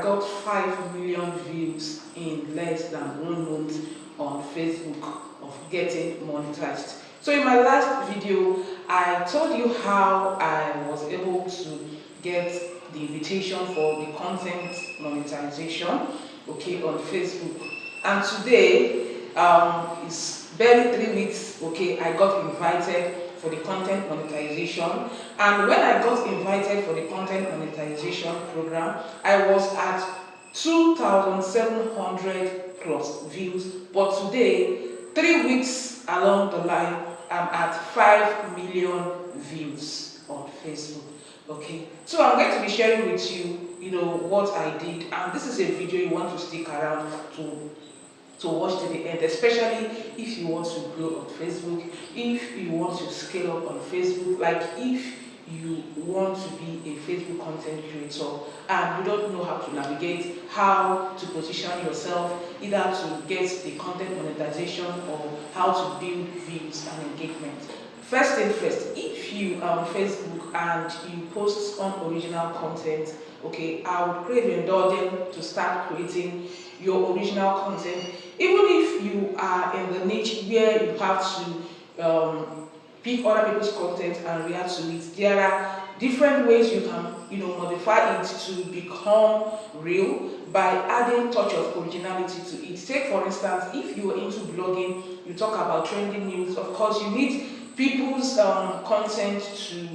got 5 million views in less than 1 month on Facebook of getting monetized. So in my last video, I told you how I was able to get the invitation for the content monetization, okay, on Facebook. And today, it's barely 3 weeks, okay, I got invited for the content monetization. And when I got invited for the content monetization program, I was at 2,700 plus views. But today, 3 weeks along the line, I'm at 5 million views on Facebook. Okay, so I'm going to be sharing with you, what I did, and this is a video you want to stick around to watch to the end, especially if you want to grow on Facebook, if you want to scale up on Facebook, like if you want to be a Facebook content creator and you don't know how to navigate, how to position yourself, either to get the content monetization or how to build views and engagement. First thing first, if you are on Facebook and you post unoriginal content, okay, I would crave your indulgence to start creating your original content. Even if you are in the niche where you have to pick other people's content and react to it, there are different ways you can modify it to become real by adding touch of originality to it. Take for instance, if you are into blogging, you talk about trending news, of course you need people's content to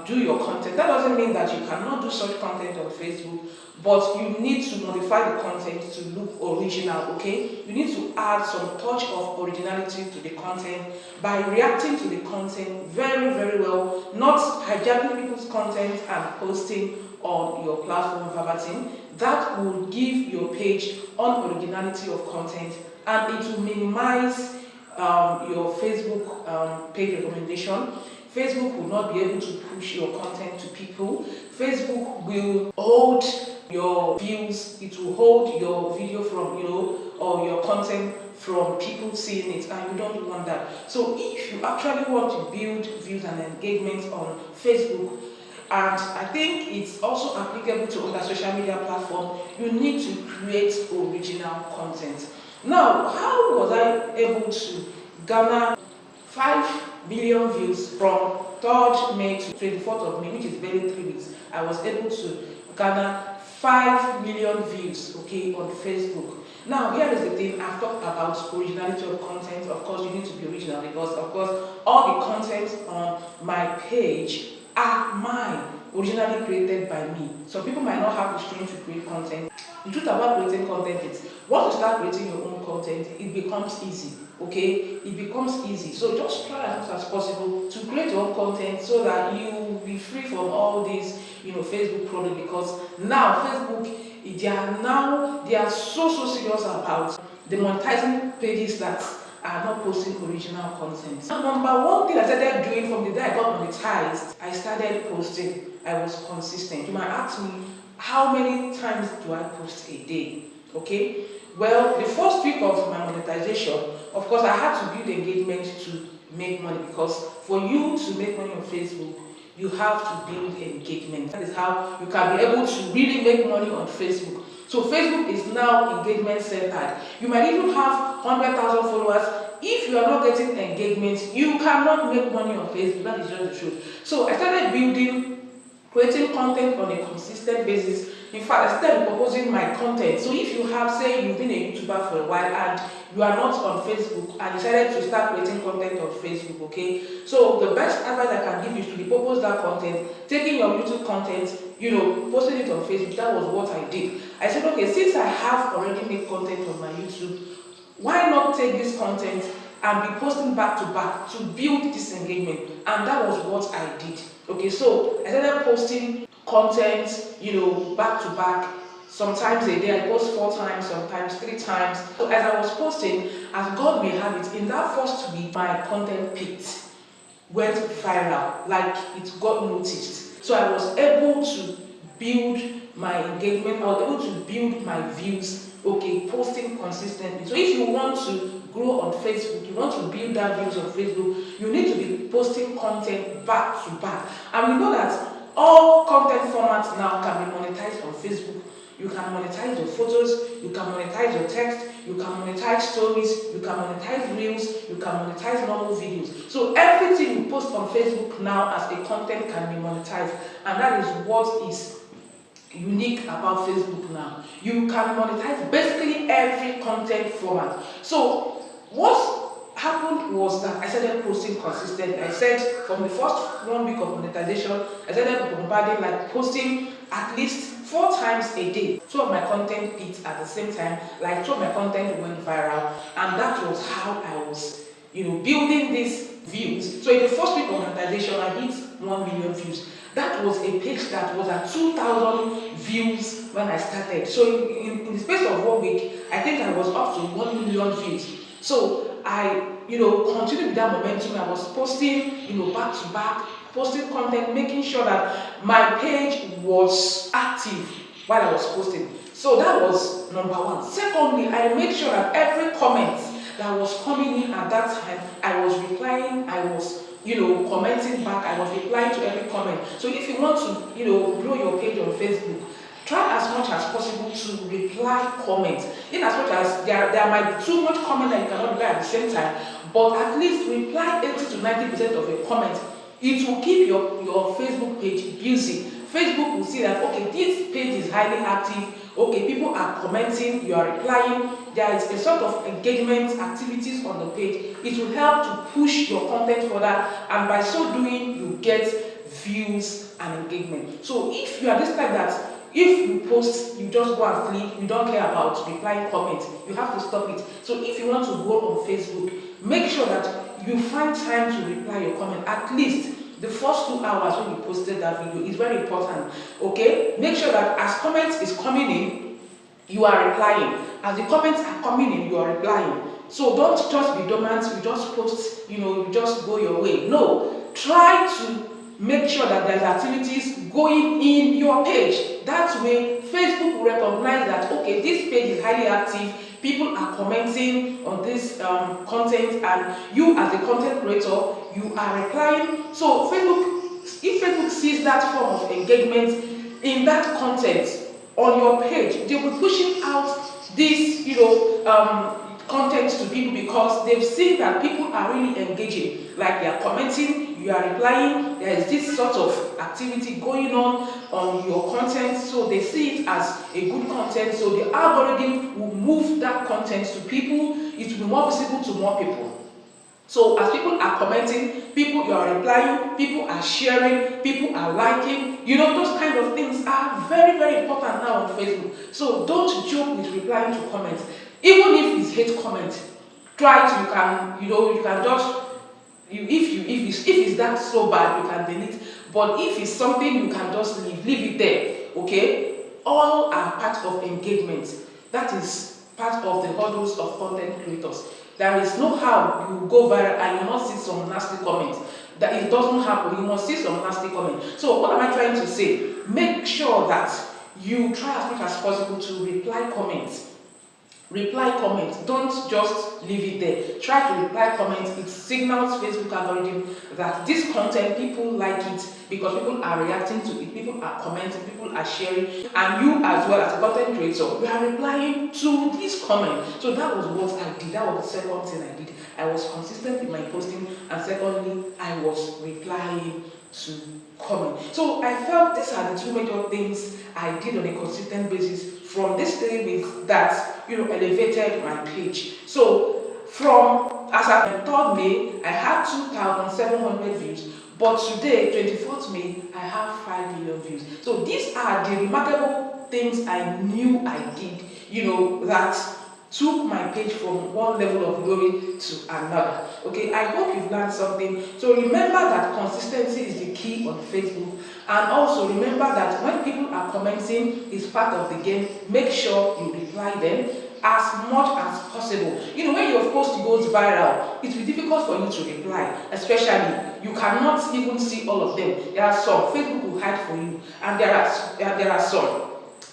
do your content. That doesn't mean that you cannot do such content on Facebook, but you need to modify the content to look original, okay? You need to add some touch of originality to the content by reacting to the content very, very well, not hijacking people's content and posting on your platform verbatim. That will give your page unoriginality of content, and it will minimize your Facebook page recommendation. Facebook will not be able to push your content to people. Facebook will hold your views, it will hold your video from, or your content from people seeing it, and you don't want that. So if you actually want to build views and engagement on Facebook, and I think it's also applicable to other social media platforms, you need to create original content. Now, how was I able to garner 5 million views from 3rd May to 24th of May, which is barely 3 weeks? I was able to garner 5 million views, okay, on Facebook. Now, here is the thing. I've talked about originality of content. Of course, you need to be original because, of course, all the content on my page are mine, originally created by me. So people might not have the strength to create content. The truth about creating content is, once you start creating your own content, it becomes easy, okay? It becomes easy. So just try as much as possible to create your own content so that you will be free from all these, Facebook problems, because now Facebook, they are so serious about the monetizing pages that are not posting original content. So number one thing I started doing from the day I got monetized, I started posting. I was consistent. You might ask me, how many times do I post a day? Okay, well, the first week of my monetization, of course, I had to build engagement to make money, because for you to make money on Facebook, you have to build engagement. That is how you can be able to really make money on Facebook. So Facebook is now engagement centered. You might even have 100,000 followers. If you are not getting engagement, you cannot make money on Facebook. That is just the truth. So I started creating content on a consistent basis. In fact, I started proposing my content. So if you have, say, you've been a YouTuber for a while and you are not on Facebook and decided to start creating content on Facebook, okay? So the best advice I can give you is to repurpose that content, taking your YouTube content, posting it on Facebook. That was what I did. I said, okay, since I have already made content on my YouTube, why not take this content and be posting back to back to build this engagement? And that was what I did. Okay, so I started posting content, back to back. Sometimes a day I post 4 times, sometimes 3 times. So as I was posting, as God may have it, in that first week, my content peaked, went viral, like it got noticed. So I was able to build my engagement, I was able to build my views, okay, posting consistently. So if you want to grow on Facebook, you want to build that views on Facebook, you need to be posting content back to back. And we know that all content formats now can be monetized on Facebook. You can monetize your photos, you can monetize your text, you can monetize stories, you can monetize reels, you can monetize normal videos. So everything you post on Facebook now as a content can be monetized, and that is what is unique about Facebook now. You can monetize basically every content format. So what happened was that I started posting consistently. I said from the first 1 week of monetization, I started bombarding, like posting at least 4 times a day. 2 of my content peaked at the same time, like 2 of my content went viral, and that was how I was, building these views. So in the first week of monetization, I hit 1 million views. That was a page that was at 2,000 views when I started. So in the space of 1 week, I think I was up to 1 million views. So I, continued with that momentum. I was posting, back to back, posting content, making sure that my page was active while I was posting. So that was number one. Secondly, I made sure that every comment that was coming in at that time, I was replying, I was commenting back, I was replying to every comment. So if you want to, grow your page on Facebook, try as much as possible to reply comments. In as much as there might be too much comment that you cannot reply at the same time, but at least reply 80 to 90% of your comments. It will keep your Facebook page busy. Facebook will see that, okay, this page is highly active, okay, people are commenting, you are replying, there is a sort of engagement activities on the page. It will help to push your content further, and by so doing, you get views and engagement. So if you are this type that if you post, you just go and click, you don't care about replying comments, you have to stop it. So if you want to go on Facebook, make sure that you find time to reply your comment. At least the first 2 hours when you posted that video is very important. Okay, make sure that as comments is coming in, you are replying. As the comments are coming in, you are replying. So don't just be dormant, you just post, you just go your way. No, try to make sure that there's activities going in your page. That way, Facebook will recognize that, okay, this page is highly active, people are commenting on this content, and you as a content creator, you are replying. So if Facebook sees that form of engagement in that content on your page, they will be pushing out this, content to people, because they've seen that people are really engaging, like they are commenting, you are replying, there is this sort of activity going on your content, so they see it as a good content, so the algorithm will move that content to people, it will be more visible to more people. So as people are commenting, people you are replying, people are sharing, people are liking, those kind of things are very, very important now on Facebook. So don't joke with replying to comments. Even if it's hate comment, you can just, if it's that so bad, you can delete. But if it's something you can just leave it there, okay? All are part of engagement. That is part of the hurdles of content creators. There is no how you go viral and you not see some nasty comments. That it doesn't happen. You must see some nasty comments. So what am I trying to say? Make sure that you try as much as possible to reply comments. Reply comments. Don't just leave it there. Try to reply comments. It signals Facebook algorithm that this content, people like it because people are reacting to it, people are commenting, people are sharing, and you as well as a content creator, you are replying to this comment. So that was what I did. That was the second thing I did. I was consistent in my posting, and secondly, I was replying to comment. So I felt these are the 2 major things I did on a consistent basis from this day with that elevated my page. So from as at 3rd May, I had 2,700 views, but today, 24th May, I have 5 million views. So these are the remarkable things I knew I did, that took my page from one level of glory to another. Okay, I hope you've learned something. So remember that consistency is the key on Facebook, and also remember that when people are commenting, it's part of the game. Make sure you reply them as much as possible. When your post goes viral, it will be difficult for you to reply, especially you cannot even see all of them. There are some Facebook will hide for you, and there are some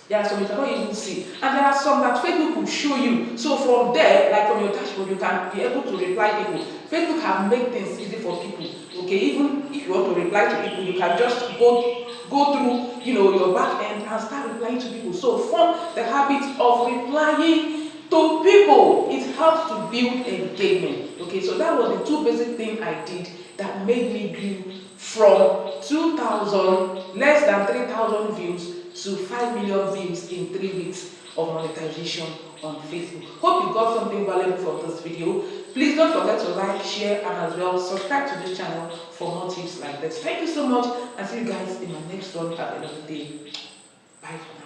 you cannot even see, and there are some that Facebook will show you. So from there, like from your dashboard, you can be able to reply people. Facebook have made things easy for people. Okay, even if you want to reply to people, you can just go go through, your back end and start replying to people. So form the habit of replying to people. It helps to build engagement. Okay, so that was the two basic things I did that made me grow from 2,000, less than 3,000 views to 5 million views in 3 weeks of monetization on Facebook. Hope you got something valuable from this video. Please don't forget to like, share, and as well subscribe to this channel for more tips like this. Thank you so much, and see you guys in my next one. Have a lovely day. Bye for now.